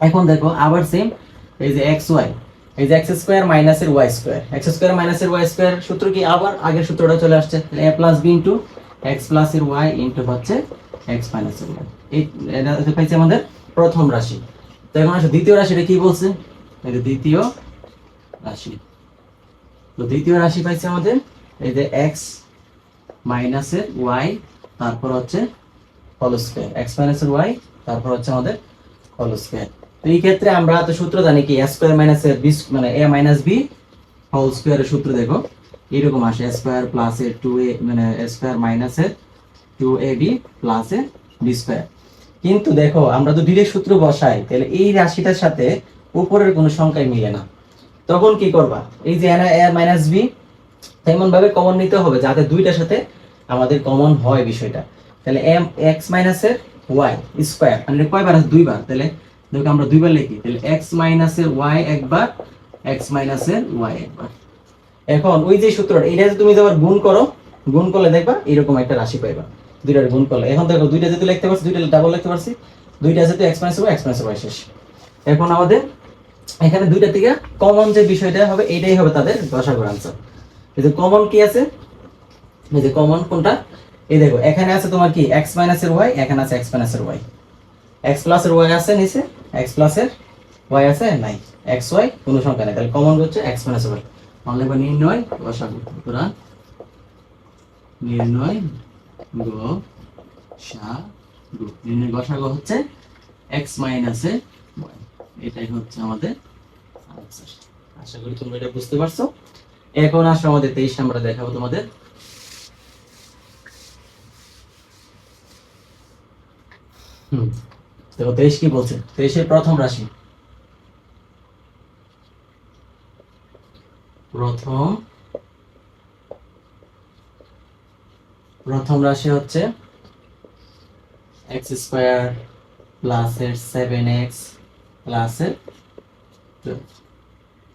এখন দেখো আবার সেম, এই যে xy, এই যে x স্কয়ার মাইনাসের y স্কয়ার, x স্কয়ার মাইনাসের y স্কয়ার সূত্র কি, আবার আগের সূত্রটা চলে আসছে, তাহলে a plus b into x plus এর y ইনটু হচ্ছে x মাইনাস এর y। এটা পাইছে আমাদের প্রথম রাশি। তো এখন আসলে দ্বিতীয় রাশিটা কি বলছে, এই যে দ্বিতীয় রাশি, তো দ্বিতীয় রাশি পাইছে আমাদের এই যে x মাইনাসের y, তারপর হচ্ছে হোল স্কয়ার, x মাইনাসের y, তারপর হচ্ছে আমাদের হোল স্কয়ার। তো এই ক্ষেত্রে আমরা তো সূত্র জানি কি, a স্কয়ার মাইনাসের b মানে a মাইনাস b হোল স্কয়ারের সূত্র দেখো এরকম আসে, a স্কয়ার প্লাস এর 2a মানে a স্কয়ার মাইনাসের 2ab প্লাস এর b স্কয়ার। কিন্তু দেখো আমরা তো ডিরেক্ট সূত্র বসাই, তাহলে এই রাশিটার সাথে উপরের কোনো সংখ্যাই মিলে না, তখন কি করবা, এই যে a মাইনাস b তেমন ভাবে কমন নিতে হবে যাতে দুইটার সাথে আমাদের কমন হয় বিষয়টা। তাহলে x মাইনাসের y স্কয়ার মানে কয়বার আছে, দুইবার, তাহলে দেখো আমরা দুইবার লিখি, তাহলে x মাইনাসের y একবার, x মাইনাসের y একবার। এখন ওই যে সূত্রটা এটা যদি তুমি আবার গুণ করো, গুণ করলে দেখবা এরকম একটা রাশি পাইবা, দুইটার গুণ করলে। এখন দেখো দুইটা যেহেতু লিখতে পারছি, দুইটা ডাবল লিখতে পারছি, দুইটা যেহেতু x minus y, x minus y শেষ। এখন আমাদের এখানে দুইটা থেকে কমন যে বিষয়টা হবে এটাই হবে তাদের গসাগুর আনসার। এই যে কমন কি আছে, এই যে কমন কোনটা, এই দেখো এখানে আছে তোমার কি x মাইনাস এর y, এখানে আছে x মাইনাস এর y, x প্লাস এর y আছে নিচে, x প্লাস এর y আছে নাই, xy কোনো সংখ্যা নেই, তাহলে কমন হচ্ছে x মাইনাস y। লিখবা নির্ণয় গসাগু। সুতরাং নির্ণয় গসাগু, নির্ণয় গসাগু হচ্ছে x মাইনাস এ y। এটাই হচ্ছে আমাদের আনসার। আশা করি তোমরা এটা বুঝতে পারছো। এখন আসো আমাদের 23 নাম্বার দেখাবো তোমাদের। দেখো 23 কি বলছে, 23 এর প্রথম রাশি, প্রথম রাশি হচ্ছে x স্কয়ার প্লাস এর 7x প্লাস এর 12।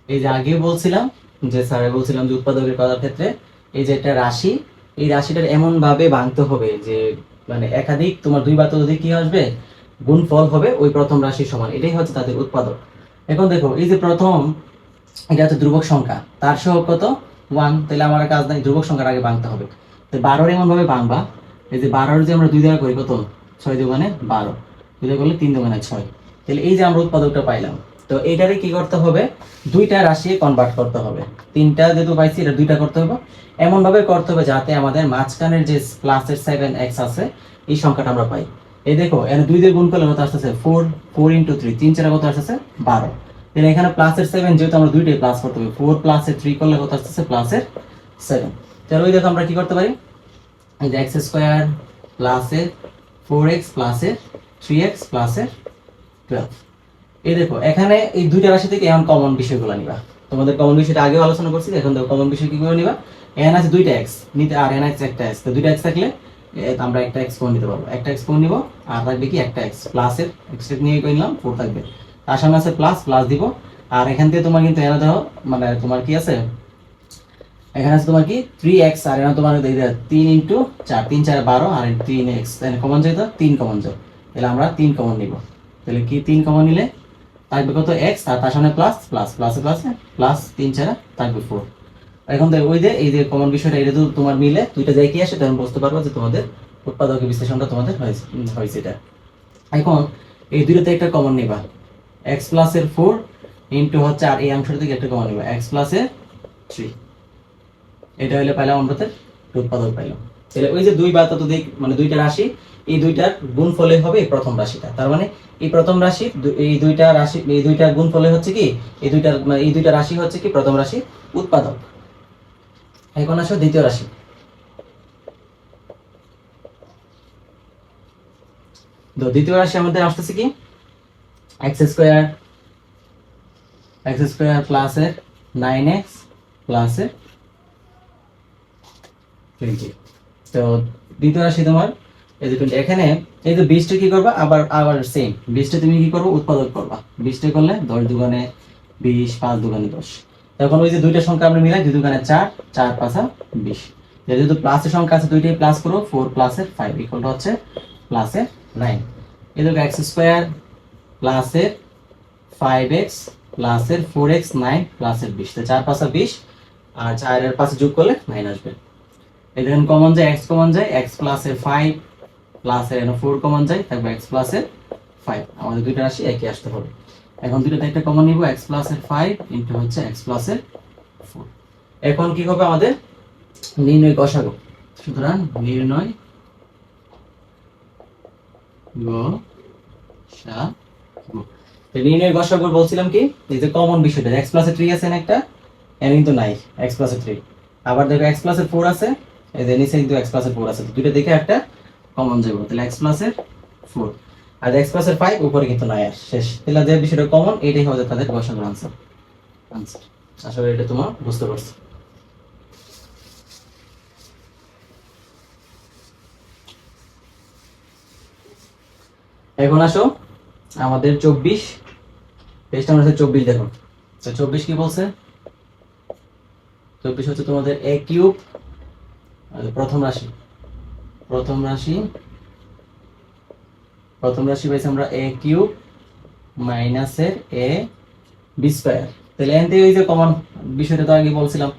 এই যে আগে বলছিলাম যে স্যারে বলছিলাম যে উৎপাদকের কথার ক্ষেত্রে এই যে একটা রাশি, এই রাশিটার এমন ভাবে ভাঙতে হবে যে মানে একাধিক তোমার দুই বা ততোধিক কি আসবে গুণফল হবে ওই প্রথম রাশির সমান, এটাই হচ্ছে তাদের উৎপাদক। এখন দেখো এই যে প্রথম, এটা হচ্ছে ধ্রুবক সংখ্যা, তার সহগ কত 1, তাহলে আমার কাজ নাই, ধ্রুবক সংখ্যার আগে ভাঙতে হবে। তো 12 এমন ভাবে ভাঙবা, এই যে 12 যে আমরা 2 দ্বারা করি কত 6 দুগুণে 12, 2 দ্বারা করলে 3 দুগুণে 6, তাহলে এই যে আমরা উৎপাদকটা পাইলাম। তো এইটারে কি করতে হবে, দুইটা রাশি কনভার্ট করতে হবে। তিনটা যেহেতু পাইছি এটা দুইটা করতে হবে, এমন ভাবে করতে হবে যাতে আমাদের মাঝখানের যে প্লাসের 7x আছে এই সংখ্যাটা আমরা পাই। এই দেখো এখানে 2 দিয়ে গুণ করলে কত আসছে 4, 4 * 3, 3 4 কত আসছে 12। তাহলে এখানে প্লাসের 7 যেহেতু আমরা দুইটাই প্লাস করতে হবে, 4 + 3 করলে কত আসছে প্লাসের 7। তাহলে ওই দেখো আমরা কি করতে পারি, এই যে x² প্লাসের 4x প্লাসের 3x প্লাসের 12। এই দেখো এখানে এই দুইটা রাশি থেকে এখন কমন বিষয়গুলো নিবা। তোমাদের কমন বিষয়টা আগেও আলোচনা করছি, এখন দেখো কমন বিষয় কি করে নিবা। n আছে দুইটা x নিতে, আর n আছে একটা x, তো দুইটা x থাকলে আমরা একটা x কমন নিতে পারবো, একটা x কমন নিব, আর থাকবে কি একটা x প্লাসের x নিয়ে কই নিলাম 4 থাকবে, তার সামনে আছে প্লাস, প্লাস দিব। আর এখান থেকে তোমার কিন্তু এনে দাও মানে তোমার কি আছে, এখানে আছে তোমার কি 3x, আর এখানে তোমার 3 * 4, 3 4 12, আর 3x তাহলে কমন যায়, তো 3 কমন যায়, তাহলে আমরা 3 কমন নিব। তাহলে কি 3 কমন নিলে থাকবে কত x, আর তার সামনে প্লাস, প্লাস প্লাসে প্লাসে প্লাস 3 4 থাকবে 4। এখন দেখো ওই যে এই যে কমন বিষয়টা, এটা তো তোমার মিলে দুইটা যায় কি আসে, তখন বুঝতে পারবো যে তোমাদের উৎপাদকের বিশ্লেষণটা তোমাদের হয়েছে এটা। এখন এই দুইটাতে একটা কমন নিবা, x + এর 4 ইনটু হচ্ছে, আর এই অংশটা থেকে একটা কমন নিবা x + এর 3, এটা হইলে পাইলাম আমরা উৎপাদক পাইলাম। তাহলে ওই যে দুই বা ততোধিক মানে দুইটা রাশি, এই দুইটার গুণফলে হবে এই প্রথম রাশিটা, তার মানে এই প্রথম রাশি এই দুইটা রাশি, এই দুইটার গুণফলে হচ্ছে কি এই দুইটার মানে এই দুইটা রাশি হচ্ছে কি প্রথম রাশি উৎপাদক। এখন আসো দ্বিতীয় রাশি। তো দ্বিতীয় রাশি আমাদের আসতেছে কি x² প্লাস এর 9x প্লাস এর 20। তো দ্বিতীয় রাশি তোমার এই যে 20, এখানে এই যে 20 টা কি করবা, আবার সেম 20 টা তুমি কি করবে উৎপাদক করবা, 20 টা করলে 10 দুগুণে 20, 5 দুগুণে 10। তখন ওই যে দুইটা সংখ্যা আমরা মিলাই, 2 দুগুণে 4, 4 5 20। যেহেতু প্লাসের সংখ্যা আছে দুইটাই প্লাস করো, 4 + এর 5 ইকুয়াল টু হচ্ছে প্লাস এর 9। এই দেখো x² প্লাস এর 5x প্লাস এর 4x 9 প্লাস এর 20, তো 4 5 20, আর 4 এর পাশে যোগ করলে 9 আসবে। এই দেখেন কমন যায় x কমন যায়, x + এর 5 প্লাস এর 4 কমন যায়, থাকবে x + এর 5। আমাদের দুইটা রাশি একই আসতে হবে। এখন দুইটাতে একটা কমন নিব, x + এর 5 ইনটু হচ্ছে x + এর 4। এখন কি হবে আমাদের নির্ণয় গসাগু। সুতরাং নির্ণয় গসাগু, তো নির্ণয় গসাগু বলছিলাম কি এই যে কমন বিষয়টা x + এর 3 আছে না একটা, এর কিন্তু নাই x + এর 3, আবার দেখো x + এর 4 আছে, এই যে নিচে কিন্তু x + এর 4 আছে, দুইটা দেখে একটা কমন যাবে, তাহলে x + এর 4 আর x + এর 5 উপরে কিন্তু নাই, আর শেষ। তাহলে যে বিষয়টা কমন এটাই হবে তাদের গসাগুর আনসার। আশা করি এটা তোমরা বুঝতে পারছো। এখন আসো আমাদের 24 পেজটা আমরা 24 দেখো। তো 24 কি বলছে, 24 হচ্ছে তোমাদের a³ প্রথম রাশি, প্রথম রাশি পাইছি আমরা a³ মাইনাস এর ab²। তাহলে এখান থেকে ওই যে কমন বিষয়টা তো আগে বলছিলাম,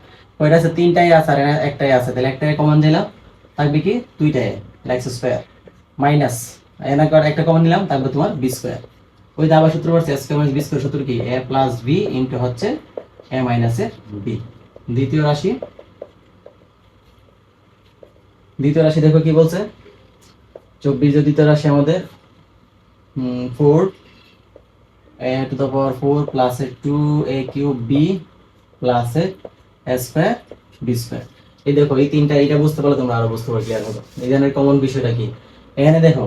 ওইটা আছে তিনটাই আছে আর একটাই আছে, তাহলে একটাই কমন দিলাম, থাকবে কি দুইটাই x² মাইনাস এনাকে একটা কমন নিলাম, থাকবে তোমার b²। ওই যে আবার সূত্র পড়ছে a² - b² সূত্র কি a + b ইনটু হচ্ছে a - এর b। দ্বিতীয় রাশি, দ্বিতীয় রাশি দেখো কি বলছে, 24 যে দ্বিতীয় রাশি আমাদের 4 a to the power 4 plus a 2a cube b plus a square b square. এই দেখো এই তিনটা, এটা বুঝতে পারলে তোমরা আরো বুঝতে পারবে, ক্লিয়ার হবে। এখানে কমন বিষয়টা কি, এখানে দেখো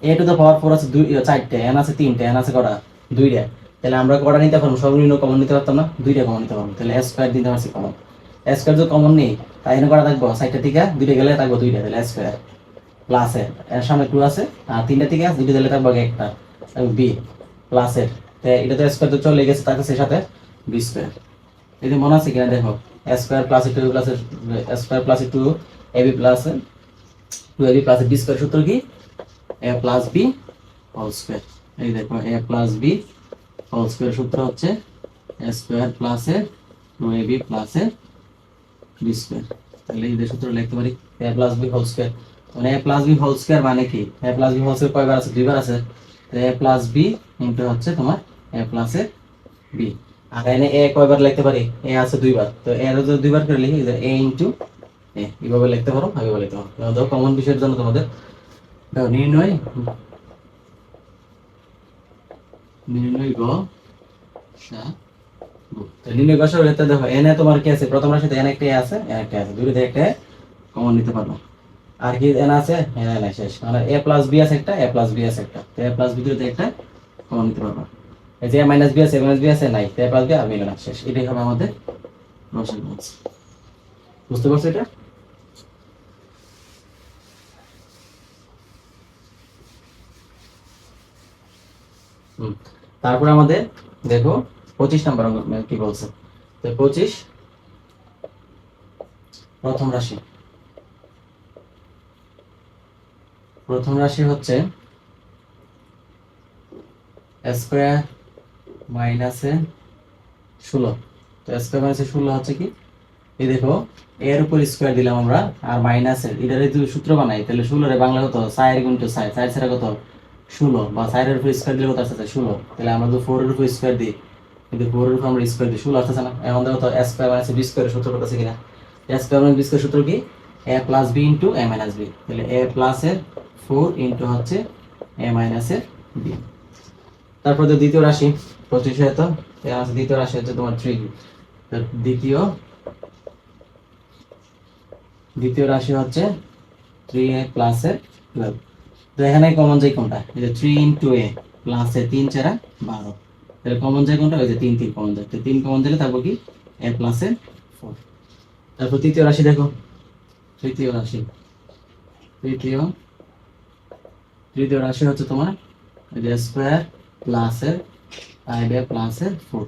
a to the power 4 আছে 4টে, n আছে 3টে, n আছে কটা 2টা, তাহলে আমরা কটা নিতে পারবো, সর্বনিম্ন কমন নিতে পারতাম না, 2টা কমন নিতে পারবো, তাহলে a স্কয়ার দিতে পারছি কমন। a স্কয়ার যদি কমন নেই তাই এখানে কটা থাকবো, 4টা থেকে 2টা গেলে থাকবো 2টা, তাহলে a স্কয়ার প্লাস এর সামনে 2 আছে আর 3টা থেকে 2টা দিলে থাকবো একটা b প্লাস এর, এটা তো স্কয়ার তো চলে গেছে তার কাছে সাথে b স্কয়ার। এই যে মনে আছে কিনা দেখো, a square plus 2 plus a square plus 2 ab plus 2ab plus b square সূত্র কি, a plus b whole square. এই দেখো a plus b whole square সূত্র হচ্ছে a square plus 2ab plus b square. তাহলে এই সূত্র লিখতে পারি a plus b whole square, মানে a plus b whole square মানে কি, a plus b whole square কয়বার আছে, দুইবার আছে, তো a প্লাস b ইনটু হচ্ছে তোমার a প্লাস b। আর এখানে a কয়বার লিখতে পারি, a আছে দুইবার, তো a এর যদি দুইবার করে লিখি যে a ইনটু a, এইভাবে লিখতে পারো, এইভাবে লিখতে পারো। দাও কমন বিষয়ের জন্য তোমাদের দাও নির্ণয় গসাগু। তো নির্ণয় গসাগু এটা দেখো n এ তোমার কি আছে, প্রথম রাশিতে n একটা আছে, n একটা আছে, দুইটাতে একটা কমন নিতে পারবো। আর কি n আছে, n নাই শেষ, মানে a প্লাস b আছে একটা, a প্লাস b আছে একটা, তো a প্লাস b দুইটাতে একটা কমন নিতে পারবো। এই যে a মাইনাস b আছে, a মাইনাস b আছে নাই, তো a প্লাস b আর মিলে না, শেষ। এটাই হবে আমাদের গসাগু। বুঝতে পারছো এটা? তারপরে আমাদের দেখো 25 নাম্বার কি বলছে, তো 25 প্রথম রাশি, প্রথম রাশি হচ্ছে স্কয়ার মাইনাস 16, তো স্কয়ার মাইনাস 16 হচ্ছে কি, এই দেখো এর উপর স্কয়ার দিলাম আমরা আর মাইনাসের এটার যদি সূত্র বানাই তাহলে 16 এর বাংলা কত, 4 গুণিত 4, 4 ছাড়া কত 16, বা 4 এর উপর স্কয়ার দিলে কত আসছে 16, তাহলে আমরা যদি 4 এর উপর স্কয়ার দিই, কিন্তু 4 এর উপর আমরা স্কয়ার দিই 16 আসছে না, এখন দেখো তো a square minus b square সূত্র কত আছে কিনা, a square minus b square সূত্র কি, a plus b into a minus b, তাহলে a প্লাস এর 4 ইনটু হচ্ছে a মাইনাস এর b। তারপর তো দ্বিতীয় রাশি 25 এ তো আছে, দ্বিতীয় রাশি হচ্ছে তোমার 3, তো দ্বিতীয় রাশি হচ্ছে 3a প্লাস এর 12, তো এখানে কমন যায় কোনটা, এই যে 3 ইনটু a প্লাস এ 3 4 12, তাহলে কমন যায় কোনটা, ওই যে 3 3 কমন যায়, তো 3 কমন দিলে তারপর কি a প্লাস এর 4। তারপর তৃতীয় রাশি দেখো, তৃতীয় রাশি, তৃতীয় রাশি হচ্ছে তোমার এই যে স্কয়ার প্লাস এর 5a প্লাস এর 4,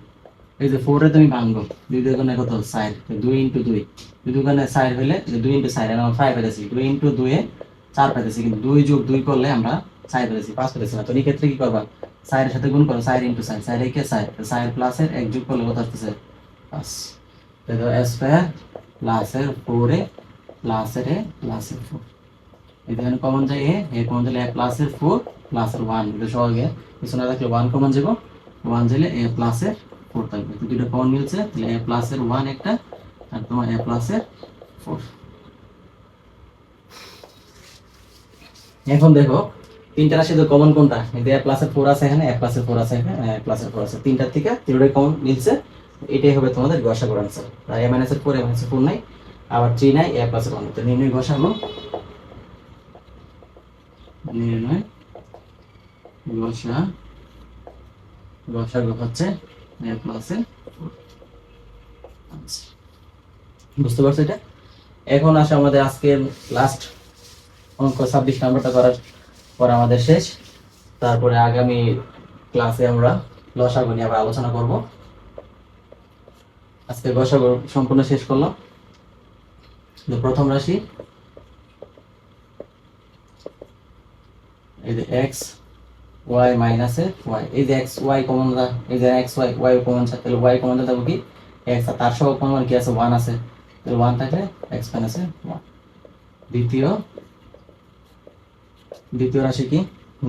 এই যে 4 এ তুমি ভাঙবো, 2 দুই গুণে কত 4, 2 ইনটু 2, 2 দুগুণে 4 হইলে 2 ইনটু 4 এর আমরা 5 পেতেছি, 2 ইনটু 2 এ 4 পেতেছি, কিন্তু 2 যোগ 2 করলে আমরা 4 পেতেছি, 5 পেতেছি না, তো এই ক্ষেত্রে কি করবা, 4 এর সাথে গুণ করো, 4 ইনটু 4, 4 একে 4, তো 4 প্লাস এর 1 যোগ করলে কত আসছে 5, দেখো a স্কয়ার প্লাস এর 4a প্লাস এর a প্লাস এর 4, এখানে কমন যায় a কমন দিলে a প্লাস এর 4 প্লাস এর 1, এটা সহজে কিছু না থাকলে 1 কমন যাব, 1 দিলে a প্লাস এর 4 থাকবে, তো দুটো কমন মিলছে, তাহলে a প্লাস এর 1 একটা আর তোমার a প্লাস এর 4। এখন দেখো তিনটা রাশি তো কমন কোনটা, এই যে a প্লাস এর 4 আছে এখানে, a প্লাস এর 4 আছে এখানে, a প্লাস এর 4 আছে, তিনটার থেকে তিনটাই কমন মিলছে, এটাই হবে তোমাদের গসাগু আনসার। আর a মাইনাস এর 4, a মাইনাস এর 4 নাই, আবার 3 নাই, a প্লাস এর 1, তো নির্ণয় গসাগু, নির্ণয় গসাগু হচ্ছে a প্লাস এর 4। বুঝতে পারছো এটা? এখন আসে আমাদের আজকের লাস্ট অঙ্ক 26 নাম্বারটা করার পর আমাদের শেষ, তারপরে আগামী ক্লাসে আমরা লসাগু নিয়ে আবার আলোচনা করব। আজকে গসাগু সম্পূর্ণ শেষ করলাম। প্রথম রাশি এই যে x y মাইনাস y, এই যে x y কমন দা, এই যে x y y কমন আছে, তাহলে y কমন দা কি x, আর তার সহ কমন কি আছে 1 আছে, তাহলে 1 থাকলে x মাইনাস 1। দ্বিতীয় রাশি কি,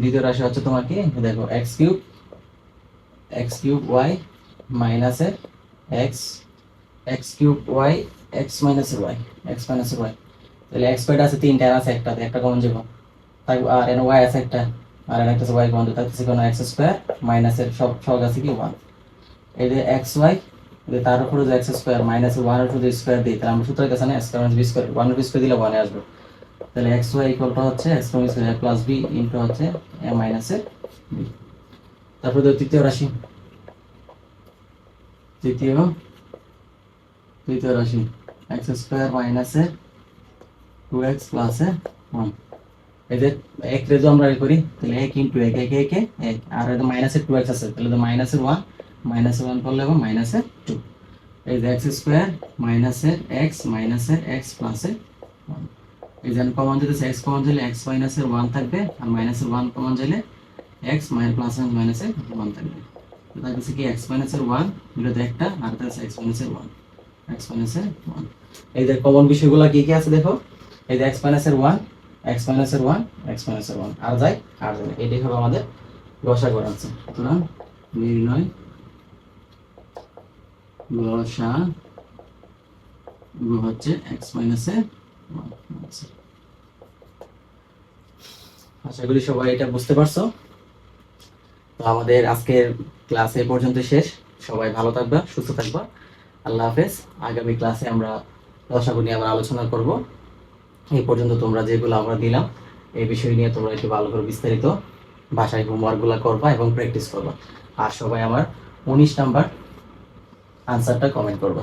দ্বিতীয় রাশি হচ্ছে তোমার কি দেখো x cube y minus x x cube y x মাইনাসের ওয়াই, এক্স মাইনাসের ওয়াই। তাহলে এক্স স্কোয়ার আছে তিনটা, আর আছে একটাতে, একটা কমন যাবো, তাই আর এন ওয়াই আছে একটা, আর এন একটা ওয়াই কমন যাবে, থাকতেছে কোনো এক্স স্কোয়ার মাইনাসের সব সহগ আছে কি ওয়ান। এই যে এক্স ওয়াই, তার উপরে যে এক্স স্কোয়ার মাইনাসের ওয়ান উপরে যে স্কোয়ার দিই, তাহলে আমরা সূত্র কাছে না x square b square, one b square দিলে ওয়ানে আসবে। তাহলে এক্স ওয়াই ইকুয়ালটা হচ্ছে x square plus b into হচ্ছে এ মাইনাসের বি। তারপরে তৃতীয় রাশি, তৃতীয় রাশি এক্স স্কোয়ার মাইনাসের টু এক্স প্লাসের ওয়ান। এই যে এক রেজো আমরা করি, তাহলে এক ইন্টু এক, এক এক এক, আর মাইনাসের টু এক্স আছে, তাহলে মাইনাসের ওয়ান, মাইনাসের ওয়ান করলে হবে মাইনাসের টু। এই যে এক্স স্কোয়ার মাইনাসের এক্স প্লাসের ওয়ান। এই যে কমন যেতেছে এক্স কমন দিলে এক্স মাইনাসের ওয়ান থাকবে, আর মাইনাসের ওয়ান কমন দিলে এক্স প্লাস মাইনাসের ওয়ান থাকবে। থাকতেছে কি এক্স মাইনাসের ওয়ান, দুটোতে একটা, আর থাকছে এক্স মাইনাসের ওয়ান, এক্স মাইনাসের ওয়ান। এই যে কমন বিষয়গুলো কি কি আছে দেখো, এই যে এক্স মাইনাসের ওয়ান, এক্স মাইনাসের ওয়ান, এক্স মাইনাসের ওয়ান, আর যায় আর যায়, এটাই হবে আমাদের লসা করা আছে। সুতরাং নির্ণয় লসা হচ্ছে এক্স মাইনাসের ওয়ান। আশা করি সবাই এটা বুঝতে পারছো। তো আমাদের আজকের ক্লাস এই পর্যন্ত শেষ। সবাই ভালো থাকবা, সুস্থ থাকবা, আল্লাহ হাফেজ। আগামী ক্লাসে আমরা লসাগু নিয়ে আবার আলোচনা করব। এই পর্যন্ত তোমরা যেগুলো আমরা দিলাম এই বিষয় নিয়ে তোমরা একটু ভালো করে বিস্তারিত ভাষায় হোমওয়ার্কগুলো করবা এবং প্র্যাকটিস করবা। আর সবাই আমার 19 নাম্বার আনসারটা কমেন্ট করবা।